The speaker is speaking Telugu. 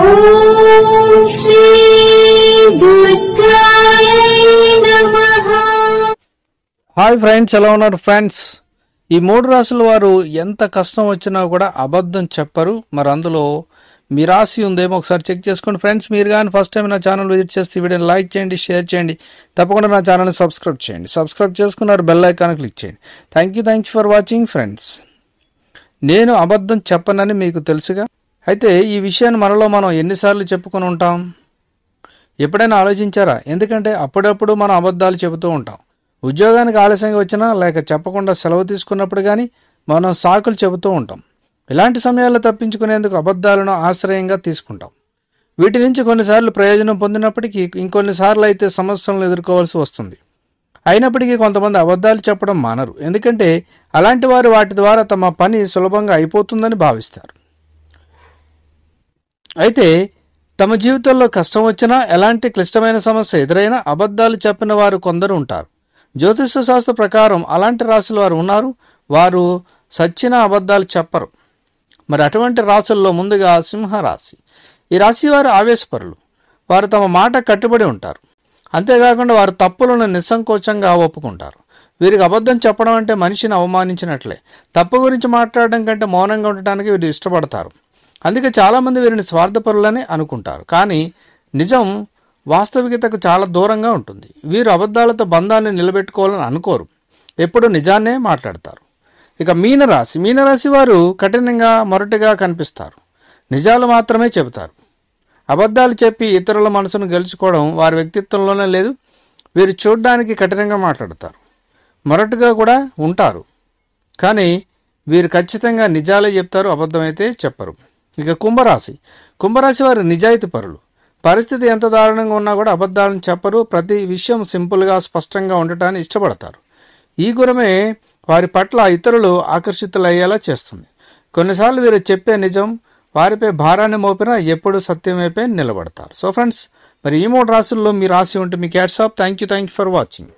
ఓం శ్రీ దుర్గాయ నమః. హాయ్ ఫ్రెండ్స్, ఎలా ఉన్నారు ఫ్రెండ్స్? ఈ 3 రాశుల వారు ఎంత కష్టం వచ్చినా కూడా అబద్ధం చెప్పరు. మరి అందులో మీ రాశి ఉందేమో ఒకసారి చెక్ చేసుకోండి ఫ్రెండ్స్. మీరు కానీ ఫస్ట్ టైం నా ఛానల్ విజిట్ చేస్తే వీడియోని లైక్ చేయండి, షేర్ చేయండి, తప్పకుండా నా ఛానల్ని సబ్స్క్రైబ్ చేయండి. సబ్స్క్రైబ్ చేసుకున్నారు, బెల్ ఐకాన్ క్లిక్ చేయండి. Thank you for watching friends. నేను అబద్ధం చెప్పనని మీకు తెలుసుగా. అయితే ఈ విషయాన్ని మనం ఎన్నిసార్లు చెప్పుకొని ఉంటాం? ఎప్పుడైనా ఆలోచించారా? ఎందుకంటే అప్పుడప్పుడు మనం అబద్ధాలు చెబుతూ ఉంటాం. ఉద్యోగానికి ఆలస్యంగా వచ్చినా లేక చెప్పకుండా సెలవు తీసుకున్నప్పుడు కానీ మనం సాకులు చెబుతూ ఉంటాం. ఇలాంటి సమయాల్లో తప్పించుకునేందుకు అబద్ధాలను ఆశ్రయంగా తీసుకుంటాం. వీటి నుంచి కొన్నిసార్లు ప్రయోజనం పొందినప్పటికీ ఇంకొన్నిసార్లు అయితే సమస్యలను ఎదుర్కోవాల్సి వస్తుంది. అయినప్పటికీ కొంతమంది అబద్ధాలు చెప్పడం మానరు. ఎందుకంటే అలాంటి వారు వాటి ద్వారా తమ పని సులభంగా అయిపోతుందని భావిస్తారు. అయితే తమ జీవితంలో కష్టం వచ్చినా, ఎలాంటి క్లిష్టమైన సమస్య ఎదురైనా అబద్ధాలు చెప్పిన వారు కొందరు ఉంటారు. జ్యోతిష శాస్త్ర ప్రకారం అలాంటి రాశుల వారు ఉన్నారు. వారు సచ్చిన అబద్ధాలు చెప్పరు. మరి అటువంటి రాశుల్లో ముందుగా సింహరాశి. ఈ రాశి వారు ఆవేశపరులు. వారు తమ మాట కట్టుబడి ఉంటారు. అంతేకాకుండా వారు తప్పులను నిస్సంకోచంగా ఒప్పుకుంటారు. వీరికి అబద్ధం చెప్పడం అంటే మనిషిని అవమానించినట్లే. తప్పు గురించి మాట్లాడడం కంటే మౌనంగా ఉండటానికి వీరు ఇష్టపడతారు. అందుకే చాలామంది వీరిని స్వార్థపరులని అనుకుంటారు. కానీ నిజం వాస్తవికతకు చాలా దూరంగా ఉంటుంది. వీరు అబద్ధాలతో బంధాన్ని నిలబెట్టుకోవాలని అనుకోరు. ఎప్పుడు నిజాన్నే మాట్లాడతారు. ఇక మీనరాశి వారు కఠినంగా మొరటుగా కనిపిస్తారు. నిజాలు మాత్రమే చెబుతారు. అబద్ధాలు చెప్పి ఇతరుల మనసును గెలుచుకోవడం వారి వ్యక్తిత్వంలోనే లేదు. వీరు చూడడానికి కఠినంగా మాట్లాడతారు, మొరటుగా కూడా ఉంటారు. కానీ వీరు ఖచ్చితంగా నిజాలే చెప్తారు, అబద్ధమైతే చెప్పరు. ఇక కుంభరాశి వారు నిజాయితీ పరులు. పరిస్థితి ఎంత దారుణంగా ఉన్నా కూడా అబద్ధాలను చెప్పరు. ప్రతి విషయం సింపుల్గా, స్పష్టంగా ఉండటాన్ని ఇష్టపడతారు. ఈ గుణమే వారి పట్ల ఇతరులు ఆకర్షితులయ్యేలా చేస్తుంది. కొన్నిసార్లు వీరు చెప్పే నిజం వారిపై భారాన్ని మోపినా ఎప్పుడు సత్యం వైపే నిలబడతారు. సో ఫ్రెండ్స్, మరి ఈ 3 రాశుల్లో మీ రాశి ఉంటే మీకు hats off. Thank you for watching.